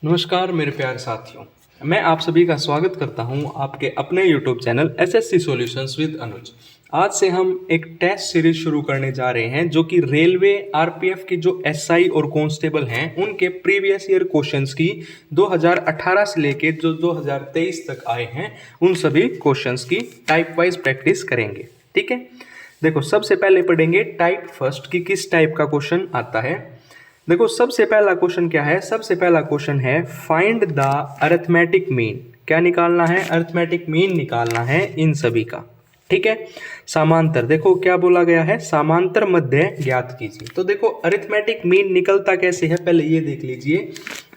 नमस्कार मेरे प्यारे साथियों। मैं आप सभी का स्वागत करता हूं आपके अपने YouTube channel SSC solutions with Anuj. आज से हम एक टेस्ट सीरीज शुरू करने जा रहे हैं जो कि रेलवे आरपीएफ की जो एसआई और कांस्टेबल हैं उनके प्रीवियस ईयर क्वेश्चंस की 2018 से लेके जो 2023 तक आए हैं उन सभी क्वेश्चंस की टाइप वाइज प्रैक्टिस करेंगे। ठीक है, देखो सबसे पहले पढ़ेंगे टाइप फर्स्ट की किस टाइप का क्वेश्चन आता है। देखो सबसे पहला क्वेश्चन क्या है, सबसे पहला क्वेश्चन है फाइंड द अरिथमेटिक मीन। क्या निकालना है? अरिथमेटिक मीन निकालना है इन सभी का। ठीक है, समांतर, देखो क्या बोला गया है, समांतर मध्य ज्ञात कीजिए। तो देखो अरिथमेटिक मीन निकलता कैसे है पहले ये देख लीजिए।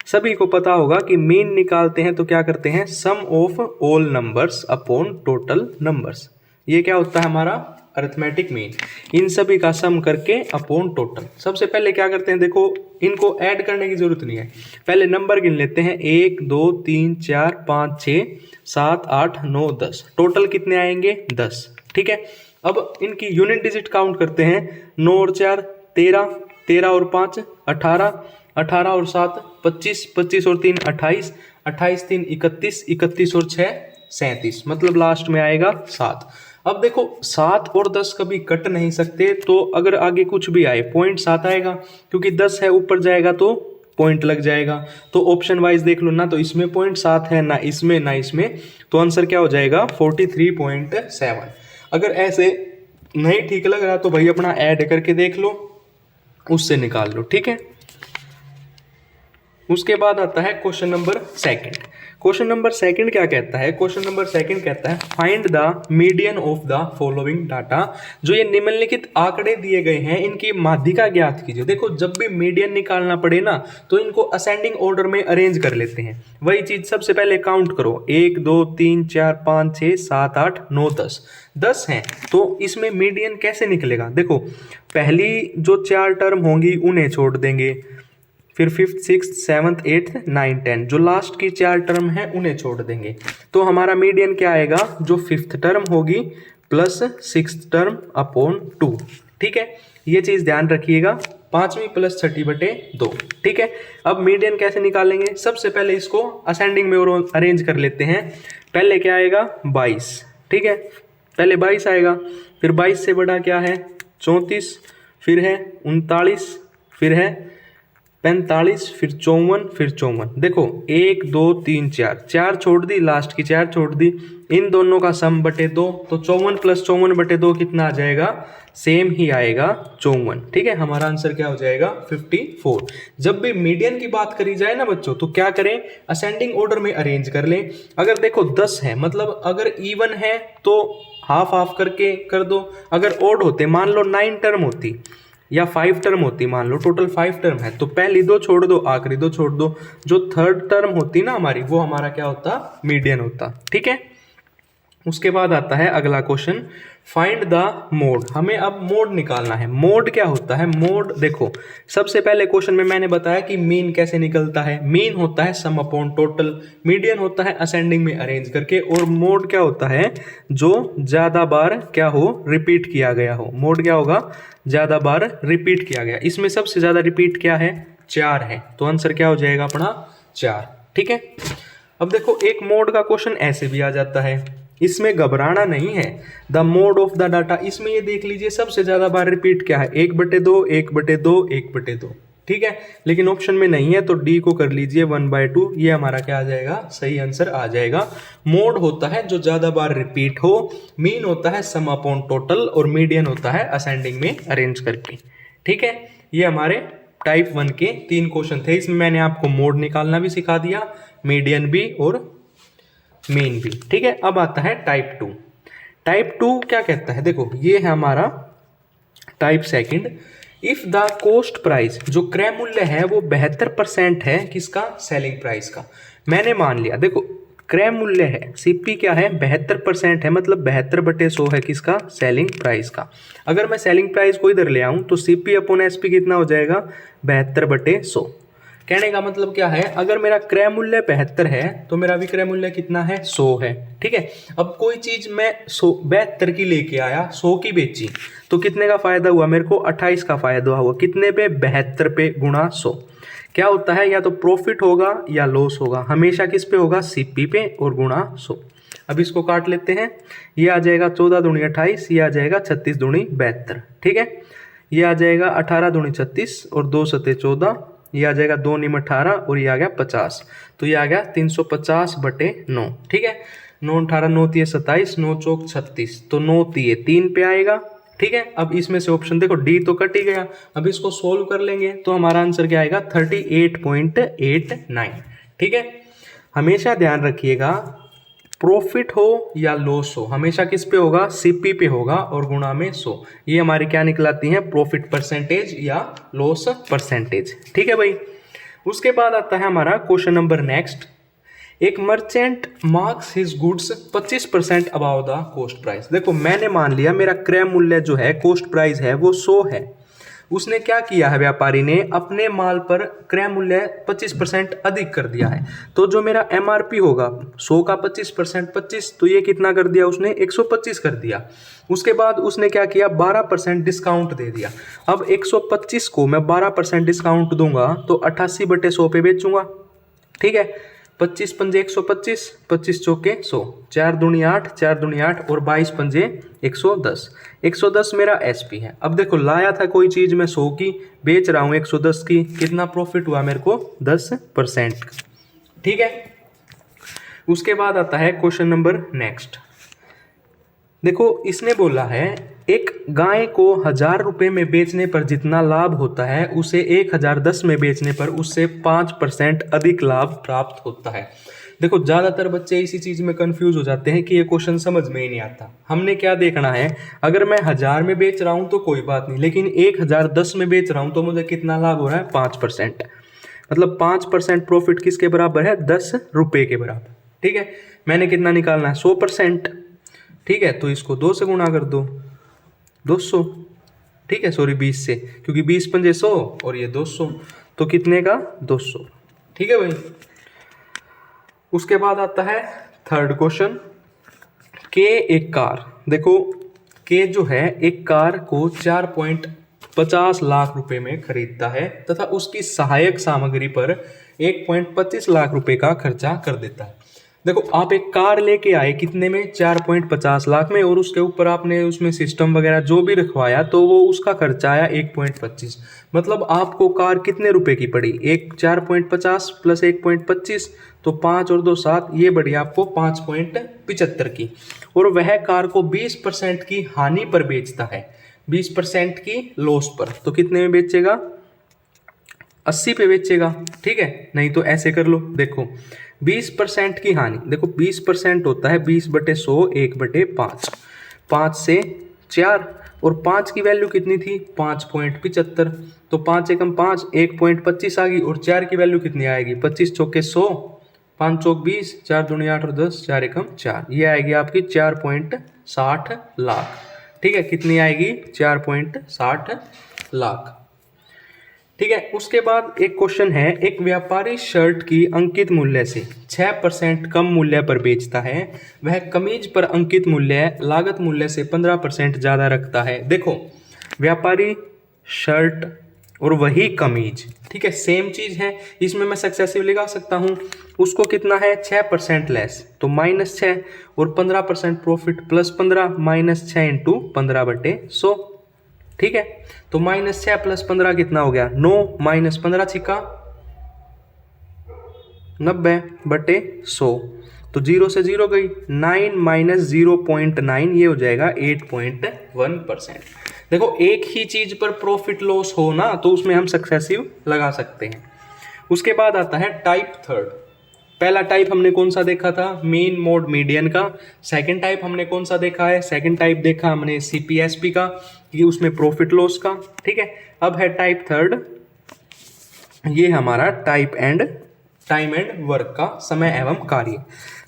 सभी को पता होगा कि मीन निकालते हैं तो क्या करते हैं, sum of all numbers upon total numbers. ये क्या होता है हमारा अरिथमेटिक मीन, इन सभी का सम करके अपॉन टोटल। सबसे पहले क्या करते हैं, देखो इनको ऐड करने की जरूरत नहीं है, पहले नंबर गिन लेते हैं 1 2 3 4 5 6 7 8 9 10। टोटल कितने आएंगे? 10। ठीक है, अब इनकी यूनिट डिजिट काउंट करते हैं। 9 और 4 13, 13 और 5 18, 18 और 7 25, 25 और 3 28, 28 3 31, 31 और 6 37, मतलब लास्ट में आएगा 7। अब देखो 7 और 10 कभी कट नहीं सकते, तो अगर आगे कुछ भी आए पॉइंट 7 आएगा, क्योंकि 10 है ऊपर जाएगा तो पॉइंट लग जाएगा। तो ऑप्शन वाइज देख लो ना, तो इसमें पॉइंट 7 है ना इसमें ना इसमें, तो आंसर क्या हो जाएगा 43.7। अगर ऐसे नहीं ठीक लग रहा तो भाई अपना ऐड करके देख लो, उससे निकाल लो। ठीक है, उसके बाद आता है question number second. Question number second क्या कहता है? क्वेश्चन नंबर सेकंड कहता है find the median of the following data. जो ये निम्नलिखित आंकड़े दिए गए हैं इनकी माध्यिका ज्ञात कीजिए। देखो जब भी मीडियन निकालना पड़े ना तो इनको असेंडिंग ऑर्डर में अरेंज कर लेते हैं। वही चीज सबसे पहले काउंट करो, 1 2 3 4 5 6 7 8 9 10, 10 हैं, तो इसमें मीडियन कैसे निकलेगा? देखो पहली जो 4 टर्म होंगी उन्हें छोड़ देंगे, फिर 5th 6th 7th 8th 9th 10, जो लास्ट की 4 टर्म है उन्हें छोड़ देंगे। तो हमारा मीडियन क्या आएगा, जो 5th टर्म होगी प्लस 6th टर्म अपॉन 2। ठीक है, ये चीज ध्यान रखिएगा, 5वीं प्लस 6ठी बटे 2। ठीक है, अब मीडियन कैसे निकालेंगे? सबसे पहले इसको असेंडिंग में अरेंज कर लेते हैं। पहले क्या आएगा 22। ठीक है, पहले 22 आएगा, फिर 22 से बड़ा क्या है 34, फिर है 39, फिर है 45, फिर 54, फिर 54। देखो 1 2 3 4, 4 छोड़ दी, लास्ट की 4 छोड़ दी, इन दोनों का सम बटे 2, तो 54 प्लस 54 बटे 2 कितना आ जाएगा? सेम ही आएगा 54। ठीक है, हमारा आंसर क्या हो जाएगा 54। जब भी मीडियन की बात करी जाए ना बच्चों, तो क्या करें, असेंडिंग ऑर्डर में अरेंज कर लें। अगर देखो 10 है, मतलब अगर इवन है तो हाफ हाफ करके कर दो। अगर ओड होते, मान लो 9 टर्म होती या 5 टर्म होती, मान लो टोटल 5 टर्म है, तो पहली 2 छोड़ दो, आखिरी 2 छोड़ दो, जो 3rd टर्म होती ना हमारी, वो हमारा क्या होता, मीडियन होता। ठीक है, उसके बाद आता है अगला क्वेश्चन, फाइंड द मोड। हमें अब मोड निकालना है। मोड क्या होता है? मोड देखो सबसे पहले क्वेश्चन में मैंने बताया कि मीन कैसे निकलता है। मीन होता है सम अपॉन टोटल, मीडियन होता है असेंडिंग में अरेंज करके, और मोड क्या होता है, जो ज्यादा बार क्या हो, रिपीट किया गया हो। मोड क्या होगा, ज्यादा बार रिपीट किया गया। इसमें सबसे ज्यादा रिपीट क्या है, 4 है, तो आंसर क्या हो जाएगा अपना 4। ठीक है, अब देखो एक मोड का क्वेश्चन ऐसे भी आ जाता है, इसमें घबराना नहीं है। The mode of the data, इसमें ये देख लीजिए सबसे ज्यादा बार रिपीट क्या है, 1/2 1/2 1/2। ठीक है, लेकिन ऑप्शन में नहीं है तो डी को कर लीजिए 1/2, ये हमारा क्या आ जाएगा, सही आंसर आ जाएगा। मोड होता है जो ज्यादा बार रिपीट हो, मीन होता है सम अपॉन टोटल, और मीडियन होता है असेंडिंग में अरेंज करके। ठीक है, ये हमारे टाइप 1 के 3 क्वेश्चन थे। इसमें मैंने आपको मोड निकालना भी सिखा दिया, मीडियन भी और मीन भी। ठीक है, अब आता है टाइप 2। टाइप 2 क्या कहता है? देखो ये है हमारा type second. If the cost price, जो क्रय मूल्य है वो 72% है किसका, सेलिंग प्राइस का। मैंने मान लिया, देखो क्रय मूल्य है, सीपी क्या है 72% है, मतलब 72/100 है किसका, सेलिंग प्राइस का। अगर मैं सेलिंग प्राइस को इधर ले आऊं तो सीपी अपॉन एसपी कितना हो जाएगा, 72/100। कहने का मतलब क्या है, अगर मेरा क्रय मूल्य 72 है तो मेरा विक्रय मूल्य कितना है, 100 है। ठीक है, अब कोई चीज मैं 72 की लेके आया, 100 की बेची, तो कितने का फायदा हुआ मेरे को, 28 का फायदा हुआ। कितने पे, 72 पे गुणा 100। क्या होता है, या तो प्रॉफिट होगा या लॉस होगा, हमेशा किस पे होगा, सीपी पे और गुणा 100। अब इसको काट लेते हैं, ये आ जाएगा 14 दूनी 28, ये आ जाएगा 36 दूनी 72, ठीक है। ये आ जाएगा 18 दूनी 36 और 2 सते 14, ये आ जाएगा 2 नीम 18 और ये आ गया 50, तो ये आ गया 350/9, ठीक है। 9 18 9 3 27, 9 चौक 36, तो 9 3 पे आएगा, ठीक है। अब इसमें से ऑप्शन देखो डी तो कट ही गया, अब इसको सोल्व कर लेंगे तो हमारा आंसर क्या आएगा, 38.89, ठीक है। हमेशा ध्यान रखिएगा, प्रॉफिट हो या लॉस हो, हमेशा किस पे होगा, सीपी पे होगा और गुणा में 100। ये हमारी क्या निकलाती है, प्रॉफिट परसेंटेज या लॉस परसेंटेज, ठीक है भाई। उसके बाद आता है हमारा क्वेश्चन नंबर नेक्स्ट। एक merchant marks his goods 25% above the cost price. देखो मैंने मान लिया मेरा क्रय मूल्य जो है, कॉस्ट प्राइस है वो 100 है। उसने क्या किया है, व्यापारी ने अपने माल पर क्रय मूल्य 25% अधिक कर दिया है। तो जो मेरा एमआरपी होगा 100 का 25% 25, तो ये कितना कर दिया उसने, 125 कर दिया। उसके बाद उसने क्या किया, 12% डिस्काउंट दे दिया। अब 125 को मैं 12% डिस्काउंट दूंगा तो 88/100 पे बेचूंगा, ठीक है। 25 पंजे 125, 25 चौके 100, 4 दूनी 8, 4 दूनी 8 और 22 पंजे 110। 110 मेरा एसपी है। अब देखो लाया था कोई चीज मैं 100 की, बेच रहा हूँ 110 की, कितना प्रॉफिट हुआ मेरे को, 10%, ठीक है। उसके बाद आता है क्वेश्चन नंबर नेक्स्ट। देखो इसने बोला है एक गाय को 1000 रुपये में बेचने पर जितना लाभ होता है उसे 1010 में बेचने पर उससे 5% अधिक लाभ प्राप्त होता है। देखो ज़्यादातर बच्चे इसी चीज़ में कंफ्यूज हो जाते हैं कि ये क्वेश्चन समझ में ही नहीं आता। हमने क्या देखना है, अगर मैं 1000 में बेच रहा हूँ तो कोई बात नहीं, लेकिन 1010 में बेच रहा हूँ तो मुझे कितना लाभ हो रहा है, 5%। मतलब 5% प्रॉफिट किसके बराबर है, 10 रुपये के बराबर, ठीक है। मैंने कितना निकालना है, 100%, ठीक है। तो इसको 2 से गुणा कर दो, 200, ठीक है, सॉरी 20 से, क्योंकि 20 पंजे 100 और ये 200, तो कितने का, 200, ठीक है भाई। उसके बाद आता है थर्ड क्वेश्चन। के एक कार, देखो के जो है एक कार को 4.50 लाख रुपए में खरीदता है तथा उसकी सहायक सामग्री पर 1.25 लाख रुपए का खर्चा कर देता है। देखो आप एक कार लेके आए कितने में, 4.50 लाख में, और उसके ऊपर आपने उसमें सिस्टम वगैरह जो भी रखवाया तो वो उसका खर्चा आया 1.25। मतलब आपको कार कितने रुपए की पड़ी, एक 4.50 प्लस 1.25, तो 5 और 2 7, ये बढ़ी आपको 5.75 की। और वह कार को 20% की हानि पर बेचता है, 20% की लॉस पर, तो कितने में बेचेगा, 80 पे बेचेगा, ठीक है। नहीं तो ऐसे कर लो, देखो 20% की हानि, देखो 20% होता है 20/100 1/5, 5 से 4, और 5 की वैल्यू कितनी थी, 5.75, तो 5 एकम 5, 1.25 आ गई, और 4 की वैल्यू कितनी आएगी, 25 चौके 100, 5 चौक 20, 4 दूनी 8 और 10, 4 एकम 4, ये आएगी आपकी 4.60 लाख, ठीक है। कितनी आएगी, 4.60 लाख, ठीक है। उसके बाद एक क्वेश्चन है, एक व्यापारी शर्ट की अंकित मूल्य से 6% कम मूल्य पर बेचता है, वह कमीज पर अंकित मूल्य लागत मूल्य से 15% ज़्यादा रखता है। देखो व्यापारी शर्ट और वही कमीज, ठीक है, सेम चीज़ है, इसमें मैं सक्सेसिव लगा सकता हूँ। उसको कितना है, 6% लेस, तो -6, और 15% प्रॉफिट प्लस 15, -6 इंटू 15/100, ठीक है। तो -6 प्लस 15 कितना हो गया, 9, -15 छिका 90/100, तो 0 से 0 गई, 9 माइनस 0.9, ये हो जाएगा 8.1%। देखो एक ही चीज पर प्रॉफिट लॉस हो ना तो उसमें हम सक्सेसिव लगा सकते हैं। उसके बाद आता है टाइप थर्ड। पहला टाइप हमने कौन सा देखा था, मीन मोड मीडियन का। सेकंड टाइप हमने कौन सा देखा है, सेकंड टाइप देखा हमने सीपीएसपी का, ये उसमें प्रॉफिट लॉस का, ठीक है। अब है टाइप थर्ड, ये हमारा टाइम एंड वर्क का, समय एवं कार्य।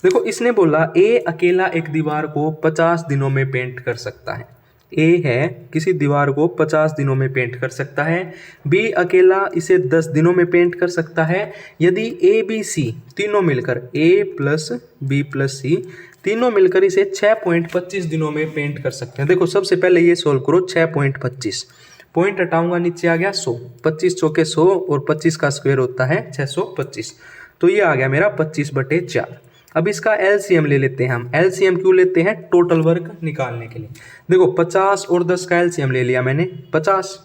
देखो इसने बोला ए अकेला एक दीवार को 50 दिनों में पेंट कर सकता है। ए है किसी दीवार को 50 दिनों में पेंट कर सकता है। बी अकेला इसे 10 दिनों में पेंट कर सकता है। यदि ए बी सी तीनों मिलकर, ए प्लस बी प्लस सी तीनों मिलकर इसे 6.25 दिनों में पेंट कर सकते हैं। देखो सबसे पहले ये सोल्व करो, 6.25 पॉइंट हटाऊंगा, नीचे आ गया 100, 25 चौके 100 और 25 का स्क्वायर होता है 625। तो ये आ गया मेरा 25/4। अब इसका एलसीएम ले लेते हैं हम। एलसीएम क्यों लेते हैं? टोटल वर्क निकालने के लिए। देखो 50 और 10 का एलसीएम ले लिया मैंने 50,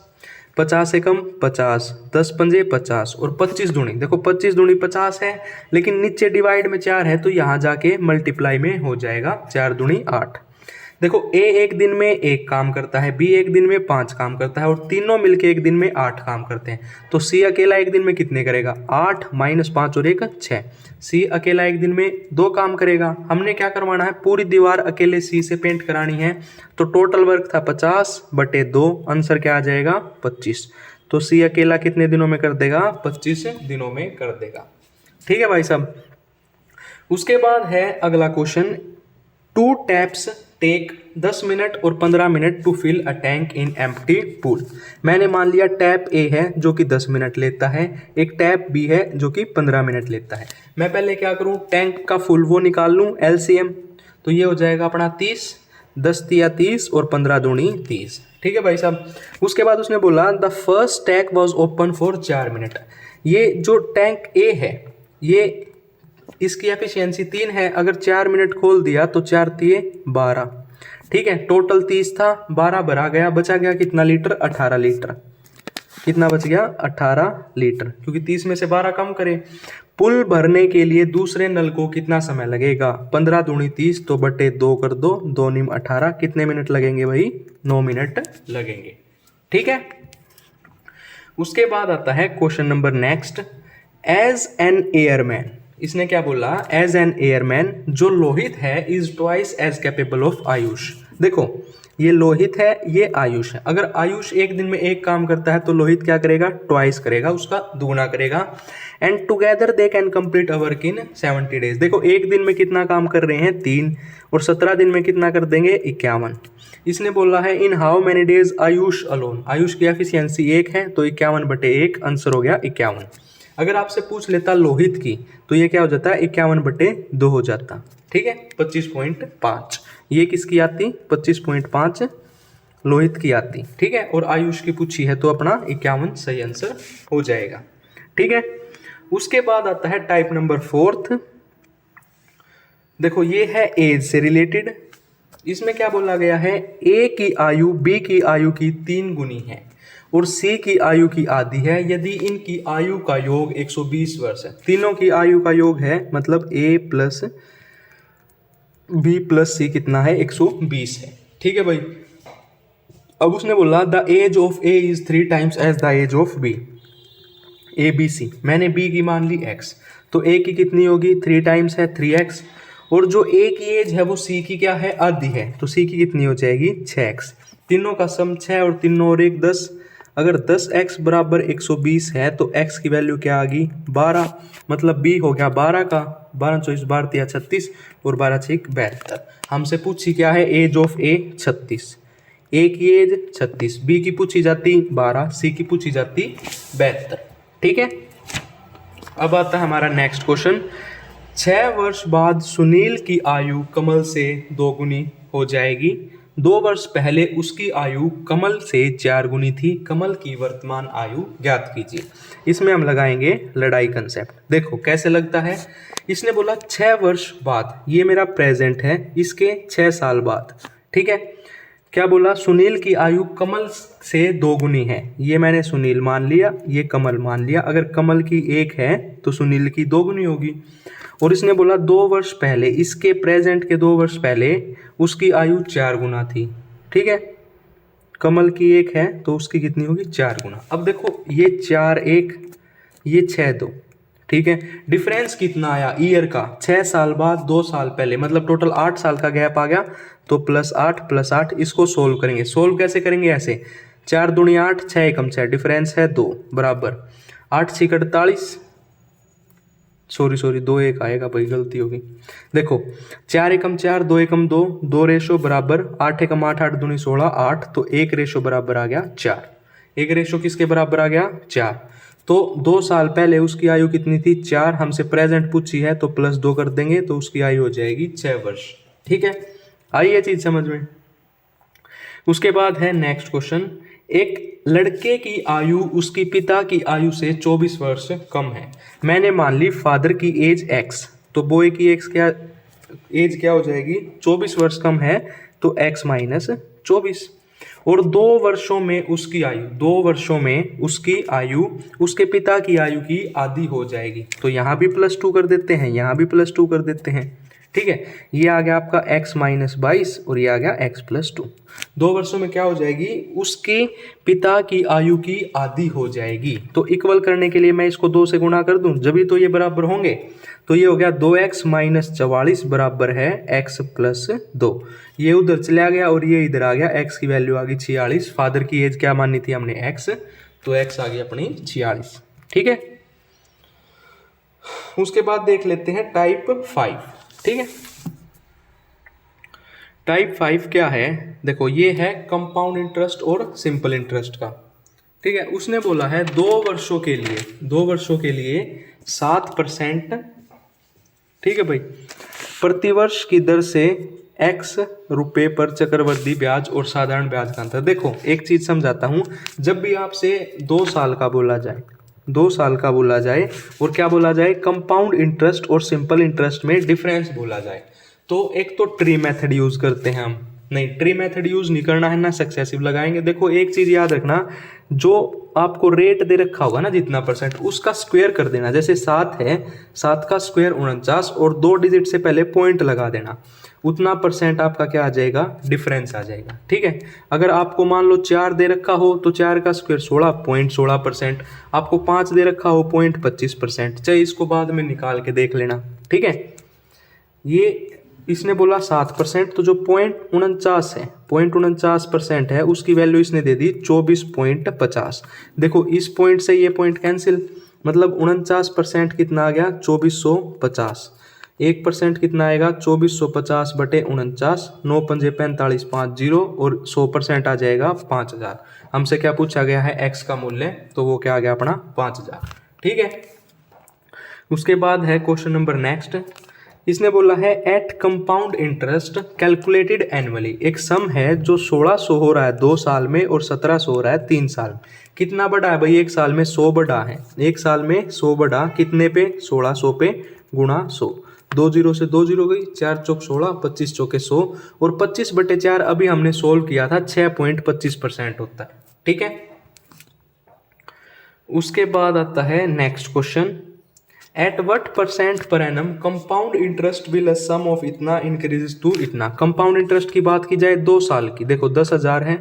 50 एकम 50, 10 पंजे 50 और 25 दूनी, देखो 25 दूनी 50 है, लेकिन नीचे डिवाइड में 4 है तो यहाँ जाके मल्टीप्लाई में हो जाएगा, 4 दूनी 8। देखो ए एक दिन में 1 काम करता है, बी एक दिन में 5 काम करता है और तीनों मिलके एक दिन में 8 काम करते हैं। तो सी अकेला एक दिन में कितने करेगा? 8 - 5 और 1 6। सी अकेला एक दिन में 2 काम करेगा। हमने क्या करवाना है? पूरी दीवार अकेले सी से पेंट करानी है। तो टोटल वर्क था 50/2, आंसर क्या आ जाएगा? 25। तो सी अकेला कितने दिनों में कर देगा? 25 दिनों में कर देगा। ठीक है भाई साहब। उसके बाद है अगला क्वेश्चन, 2 टैप्स टेक 10 मिनट और 15 minute to fill a tank in empty pool. मैंने मान लिया टैप ए है जो कि 10 मिनट लेता है, एक टैप बी है जो कि 15 मिनट लेता है। मैं पहले क्या करूं? टैंक का फुल वो निकाल लूं, एलसीएम। तो ये हो जाएगा अपना 30, 10 तिया 30 और 15 दूनी 30। ठीक है भाई साहब। उसके बाद उसने बोला the first tank was open for 4 minute. ये जो टैंक ए है, ये इसकी एफिशिएंसी 3 है, अगर 4 मिनट खोल दिया तो 4 तिये 12। ठीक है, टोटल 30 था, 12 भरा गया, बचा गया कितना लीटर? 18 लीटर। कितना बच गया? 18 लीटर, क्योंकि 30 में से 12 कम करें। पुल भरने के लिए दूसरे नल को कितना समय लगेगा? 15 दूनी 30, तो बटे 2 कर दो, 2 नीम 18, कितने मिनट लगेंगे भाई? 9 मिनट लगेंगे। ठीक है। उसके बाद आता है question number next, as an airman. इसने क्या बोला? एज एन एयरमैन जो लोहित है is twice as capable of Ayush. देखो ये लोहित है, ये आयुष है। अगर आयुष एक दिन में 1 काम करता है तो लोहित क्या करेगा? ट्वाइस करेगा, उसका दुगुना करेगा। And together they can complete a work in 70 days. देखो एक दिन में कितना काम कर रहे हैं? 3, और 17 दिन में कितना कर देंगे? 51। इसने बोला है in how many days Ayush alone. Ayush की एफिशिएंसी 1 है तो 51/1, आंसर हो गया 51। अगर आपसे पूछ लेता लोहित की तो ये क्या हो जाता है? 51/2 हो जाता। ठीक है, 25.5। ये किसकी आती? 25.5 लोहित की आती। ठीक है, और आयुष की पूछी है तो अपना 51 सही आंसर हो जाएगा। ठीक है। उसके बाद आता है टाइप नंबर 4। देखो ये है एज से रिलेटेड। इसमें क्या बोला गया है? ए की आयु बी की आयु की 3 गुनी है और सी की आयु की आधी है यदि इनकी आयु का योग 120 वर्ष है। तीनों की आयु का योग है, मतलब ए प्लस बी प्लस सी कितना है? 120 है। ठीक है भाई। अब उसने बोला the age of A is 3 times as the age of B. A B C, मैंने बी की मान ली x, तो ए की कितनी होगी? 3 टाइम्स है 3x, और जो ए की एज है वो सी की क्या है? आधी है, तो सी की कितनी हो जाएगी? 6x। तीनों का सम 6 और 3 और 1 10। अगर 10x बराबर 120 है तो x की वैल्यू क्या आ गई? 12, मतलब b हो गया 12 का। 12 24 12 36 और 12 6 72। हमसे पूछी क्या है? एज ऑफ ए 36। ए की एज 36, बी की पूछी जाती 12, सी की पूछी जाती 72। ठीक है। अब आता है हमारा नेक्स्ट क्वेश्चन, 6 वर्ष बाद सुनील की आयु कमल से 2 गुनी हो जाएगी। 2 वर्ष पहले उसकी आयु कमल से 4 गुनी थी। कमल की वर्तमान आयु ज्ञात कीजिए। इसमें हम लगाएंगे लड़ाई कंसेप्ट। देखो कैसे लगता है। इसने बोला 6 वर्ष बाद, ये मेरा प्रेजेंट है, इसके 6 साल बाद। ठीक है। क्या बोला? सुनील की आयु कमल से 2 गुनी है। ये मैंने सुनील मान लिया, ये कमल मान लिया। अगर कमल की 1 है तो सुनील की 2 गुनी होगी। और इसने बोला 2 वर्ष पहले, इसके प्रेजेंट के 2 वर्ष पहले उसकी आयु 4 गुना थी। ठीक है। कमल की 1 है तो उसकी कितनी होगी? 4 गुना। अब देखो ये 4 1, ये 6 2। ठीक है। डिफरेंस कितना आया ईयर का? 6 साल बाद 2 साल पहले, मतलब टोटल 8 साल का गैप आ गया। तो +8 +8, इसको सोल्व करेंगे। सोल्व कैसे करेंगे? ऐसे 4 दूनी 8, 6 एकम 6, डिफरेंस है 2 बराबर 8 6 48। सॉरी 2 1 आएगा भाई, गलती होगी। देखो 4 एकम 4, 2 एकम 2, 2 रेशो बराबर 8 एकम 8, 8 दूनी 16 8, तो 1 रेशो बराबर आ गया 4। 1 रेशो किसके बराबर आ गया? 4। तो 2 साल पहले उसकी आयु कितनी थी? 4। हमसे प्रेजेंट पूछी है तो +2 कर देंगे तो उसकी आयु हो जाएगी 6 वर्ष। ठीक है। आई ये चीज समझ में। उसके बाद है नेक्स्ट क्वेश्चन, एक लड़के की आयु उसकी पिता की आयु से 24 वर्ष कम है। मैंने मान ली फादर की एज x, तो बॉय की एज क्या हो जाएगी, 24 वर्ष कम है तो x माइनस 24। और 2 वर्षों में उसकी आयु, 2 वर्षों में उसकी आयु उसके पिता की आयु की आधी हो जाएगी। तो यहाँ भी +2 कर देते हैं, यहाँ भी +2 कर देते हैं। ठीक है, ये आ गया आपका x माइनस 22 और ये आ गया x प्लस 2। 2 वर्षों में क्या हो जाएगी, उसके पिता की आयु की आधी हो जाएगी। तो इक्वल करने के लिए मैं इसको 2 से गुणा कर दूं, जब भी तो ये बराबर होंगे। तो ये हो गया 2x माइनस 44 बराबर है x प्लस 2। ये उधर चला गया और ये इधर आ गया, x की वैल्यू आ गई 46। फादर की एज क्या मानी थी हमने, x, तो x आ गई अपनी 46। ठीक है, उसके बाद देख लेते हैं टाइप 5। ठीक है, टाइप 5 क्या है, देखो ये है कंपाउंड इंटरेस्ट और सिंपल इंटरेस्ट का। ठीक है, उसने बोला है 2 वर्षों के लिए, 2 वर्षों के लिए 7%, ठीक है भाई, प्रतिवर्ष की दर से x रुपए पर चक्रवृद्धि ब्याज और साधारण ब्याज का अंतर। देखो एक चीज समझाता हूं, जब भी आपसे 2 साल का बोला जाए, 2 साल का बोला जाए और क्या बोला जाए, कंपाउंड इंटरेस्ट और सिंपल इंटरेस्ट में डिफरेंस बोला जाए, तो एक तो ट्री मेथड यूज करते हैं हम, नहीं ट्री मेथड यूज नहीं करना है ना, सक्सेसिव लगाएंगे। देखो एक चीज याद रखना, जो आपको रेट दे रखा होगा ना जितना परसेंट, उसका स्क्वायर कर देना। जैसे 7 है, 7 का स्क्वायर 49 और 2 डिजिट से पहले पॉइंट लगा देना, उतना परसेंट आपका क्या आ जाएगा, डिफरेंस आ जाएगा। ठीक है, अगर आपको मान लो 4 दे रखा हो तो 4 का स्क्वायर 16.16%, आपको 5 दे रखा हो 0.25%, चाहे इसको बाद में निकाल के देख लेना। ठीक है, ये इसने बोला 7%, तो जो 0.49 है, 0.49% है, उसकी वैल्यू इसने दे दी 24.50। देखो इस पॉइंट से ये पॉइंट कैंसिल, मतलब 49% कितना आ गया, 2450। 1% कितना आएगा, 2450 बटे 49, 9 पंजे 45, 5 0 और 100% आ जाएगा 5000। हमसे क्या पूछा गया है, x का मूल्य, तो वो क्या आ गया अपना 5000। ठीक है, उसके बाद है क्वेश्चन नंबर नेक्स्ट। इसने बोला है at compound interest calculated annually, एक सम है जो 1600 हो रहा है 2 साल में और 1700 हो रहा है 3 साल में। कितना बढ़ा है भाई, एक साल में 100 बढ़ा है, एक साल में 100 बढ़ा, कितने पे, 1600 पे गुणा 100। 2 0 से 2 0 गई, 4 चौक 16, 25 चौके 100 और 25 बटे 4 अभी हमने सोल्व किया था, 6.25% होता है। ठीक है, उसके बाद आता है next question, at what percent per annum compound interest will sum of इतना इंक्रीजेस टू इतना। कंपाउंड इंटरेस्ट की बात की जाए 2 साल की, देखो 10,000 है,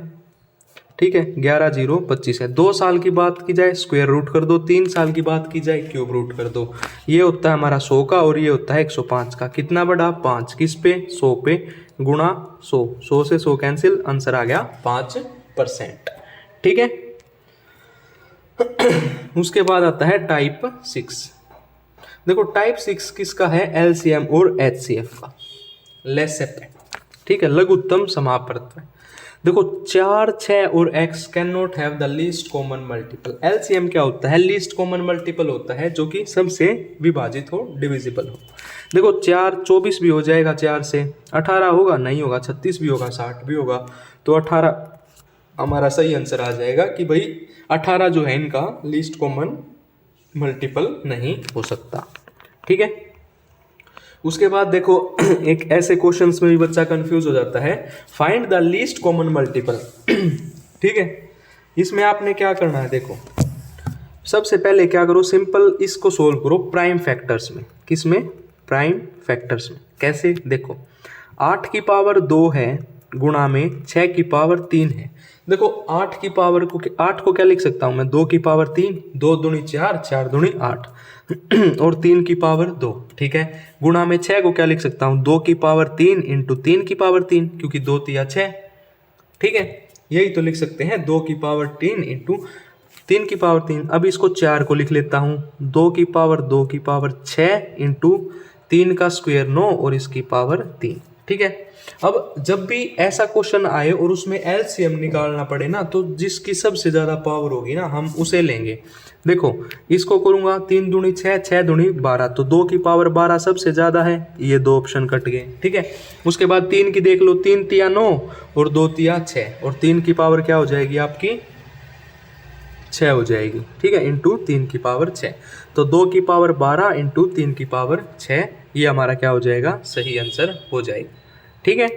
ठीक है, 11 0 25 है। 2 साल की बात की जाए स्क्वायर रूट कर दो, 3 साल की बात की जाए क्यूब रूट कर दो। ये होता है हमारा 100 का और ये होता है 105 का। कितना बढ़ा, 5, किस पे, 100 पे गुणा 100, 100 से 100 कैंसिल, आंसर आ गया 5%। ठीक है, उसके बाद आता है टाइप 6। देखो टाइप 6 किसका है, एलसीएम और एचसीएफ का, लेसेप। ठीक है, लघुत्तम समापवर्त। देखो 4, 6 और x can not have the least common multiple. LCM क्या होता है, लीस्ट कॉमन मल्टीपल होता है जो कि सबसे विभाजित हो, डिविजिबल हो। देखो 4 24 भी हो जाएगा, 4 से 18 होगा, नहीं होगा, 36 भी होगा, 60 भी होगा, तो 18 हमारा सही आंसर आ जाएगा कि भाई 18 जो है इनका लीस्ट कॉमन मल्टीपल नहीं हो सकता। ठीक है, उसके बाद देखो एक ऐसे क्वेश्चंस में भी बच्चा कंफ्यूज हो जाता है, find the least common multiple. ठीक है, इसमें आपने क्या करना है, देखो सबसे पहले क्या करो, सिंपल इसको सोल्व करो प्राइम फैक्टर्स में। किसमें, प्राइम फैक्टर्स में। कैसे, देखो 8 की पावर 2 है गुणा में 6 की पावर 3 है। देखो 8 की पावर को, 8 को क्या लिख सकता हूं मैं, 2 की पावर 3, 2 दूनी 4, 4 दूनी 8 और 3 की पावर 2। ठीक है, गुणा में 6 को क्या लिख सकता हूं, 2 की पावर 3 इंटू 3 की पावर 3, क्योंकि 2 तिया 6। ठीक है, यही तो लिख सकते हैं, 2 की पावर 3 इंटू 3 की पावर 3। अब इसको 4 को लिख लेता हूं, 2 की पावर 2 की पावर 6 इंटू 3 का स्क्वायर 9 और इसकी पावर 3। ठीक है, अब जब भी ऐसा क्वेश्चन आए और उसमें एलसीएम निकालना पड़े ना, तो जिसकी सबसे ज़्यादा पावर होगी ना, हम उसे लेंगे। देखो इसको करूँगा, 3 दूनी 6, 6 दूनी 12, तो 2 की पावर 12 सबसे ज़्यादा है, ये 2 ऑप्शन कट गए। ठीक है, उसके बाद 3 की देख लो, 3 तिया 9 और 2 तिया 6 और 3 की पावर क्या हो जाएगी आपकी 6 हो जाएगी, ठीक है, इंटू 3 की पावर 6। तो 2 की पावर 12 इंटू 3 की पावर 6, ये हमारा क्या हो जाएगा, सही आंसर हो जाएगा, ठीक है।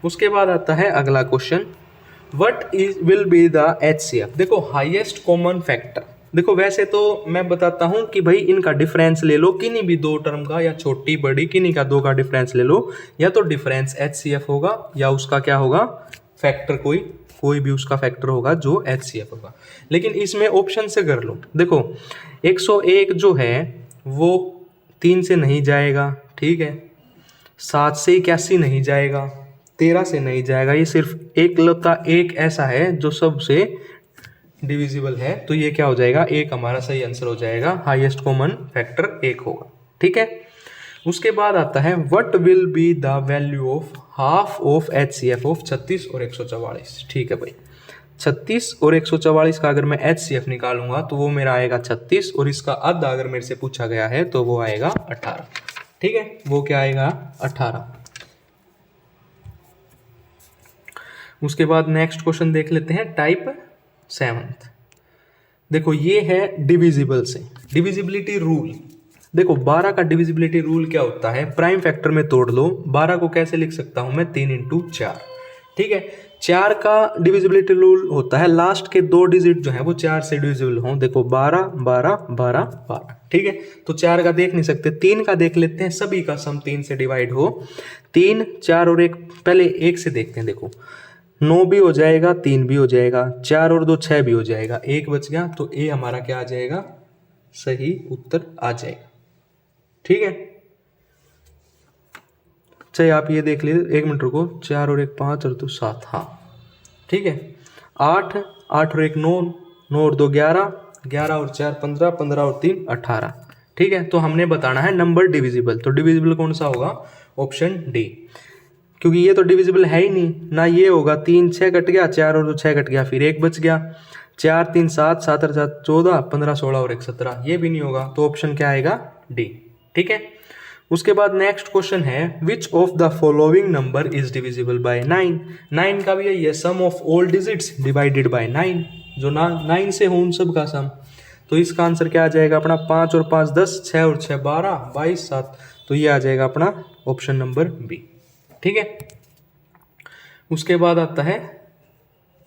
उसके बाद आता है अगला question, what is will be the HCF। देखो हाईएस्ट कॉमन फैक्टर, देखो वैसे तो मैं बताता हूं कि भाई इनका डिफरेंस ले लो किन्हीं भी दो टर्म का, या छोटी बड़ी किन्हीं का दो का डिफरेंस ले लो, या तो डिफरेंस HCF होगा या उसका क्या होगा, फैक्टर कोई भी उसका फैक्टर होगा जो HCF होगा। लेकिन इसमें ऑप्शन से कर लो, देखो 101 जो है वो 3 से नहीं जाएगा, ठीक है, 7 से 81 नहीं जाएगा, 13 से नहीं जाएगा, ये सिर्फ एकलौता एक ऐसा है जो सबसे डिविजिबल है, तो ये क्या हो जाएगा, एक हमारा सही आंसर हो जाएगा, हाईएस्ट कॉमन फैक्टर एक होगा, ठीक है। उसके बाद आता है what will be the value of half of HCF of 36 और 144, ठीक है भाई। 36 और 144 का अगर मैं HCF निकालूंगा तो वो मेरा आएगा 36, और इसका आधा अगर मेरे से पूछा गया है तो वो आएगा 18, ठीक है, वो क्या आएगा 18। उसके बाद नेक्स्ट क्वेश्चन देख लेते हैं टाइप 7। देखो ये है डिविजिबल से, डिविजिबिलिटी रूल। देखो 12 का डिविजिबिलिटी रूल क्या होता है, प्राइम फैक्टर में तोड़ लो। 12 को कैसे लिख सकता हूं मैं, 3 इंटू 4, ठीक है। 4 का डिविजिबिलिटी रूल होता है लास्ट के 2 डिजिट जो है वो 4 से डिविजिबल हों। देखो 12 12 12 12, ठीक है, तो 4 का देख नहीं सकते, 3 का देख लेते हैं, सभी का सम 3 से डिवाइड हो। 3 4 और 1, पहले 1 से देखते हैं। देखो 9 भी हो जाएगा, 3 भी हो जाएगा, 4 और 2 6 भी हो जाएगा, 1 बच गया, तो ए हमारा क्या आ जाएगा, सही उत्तर आ जाएगा, ठीक है। चाहे आप ये देख लीजिए, 1 मिनट रुको, 4 और 1 5 और 2 7, हाँ ठीक है। 8 8 और 1 9, 9 और 2 11, 11 और 4 15, 15 और 3 18, ठीक है। तो हमने बताना है नंबर डिविजिबल, तो डिविजिबल कौन सा होगा, ऑप्शन डी, क्योंकि ये तो डिविजिबल है ही नहीं ना, ये होगा 3 6 कट गया, 4 और 2 6 कट गया, फिर 1 बच गया, 4 3 7 7 और 7 14, 15 16 और 1 17, ये भी नहीं होगा, तो ऑप्शन क्या आएगा, डी, ठीक है। उसके बाद नेक्स्ट क्वेश्चन है which of the following number is divisible by 9। 9 का भी ये sum of all digits divided by 9, जो 9 से हो उन सब का सम, तो इसका आंसर क्या आ जाएगा अपना, 5 और 5 10, 6 और 6 12, 22 7, तो ये आ जाएगा अपना ऑप्शन नंबर बी, ठीक है। उसके बाद आता है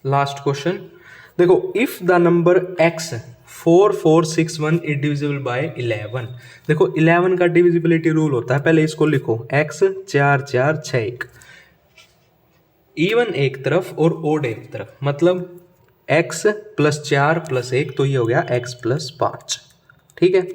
लास्ट क्वेश्चन, देखो if the number x 4461 is divisible bye 11। देखो 11 का डिविजिबिलिटी रूल होता है, पहले इसको लिखो, x 4 4 6 1, इवन एक तरफ और ओड एक तरफ, मतलब x प्लस 4 प्लस 1, तो ये हो गया x प्लस 5, ठीक है।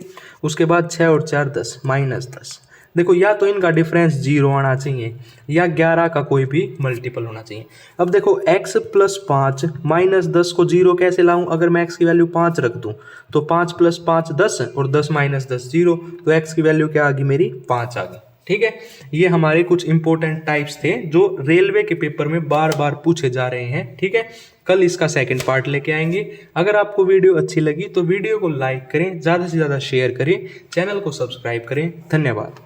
उसके बाद 6 और 4 10 माइनस 10। देखो या तो इनका डिफरेंस 0 आना चाहिए या 11 का कोई भी मल्टीपल होना चाहिए। अब देखो x प्लस 5 माइनस 10 को 0 कैसे लाऊं, अगर मैं x की वैल्यू 5 रख दूं तो 5 प्लस 5 10 और 10 माइनस 10 0, तो x की वैल्यू क्या आ गई मेरी, 5 आ गई, ठीक है। ये हमारे कुछ इंपॉर्टेंट टाइप्स थे जो रेलवे के पेपर में बार बार पूछे जा रहे हैं, ठीक है। कल इसका सेकंड पार्ट लेके आएंगे। अगर आपको वीडियो अच्छी लगी तो वीडियो को लाइक करें, ज़्यादा से ज़्यादा शेयर करें, चैनल को सब्सक्राइब करें। धन्यवाद।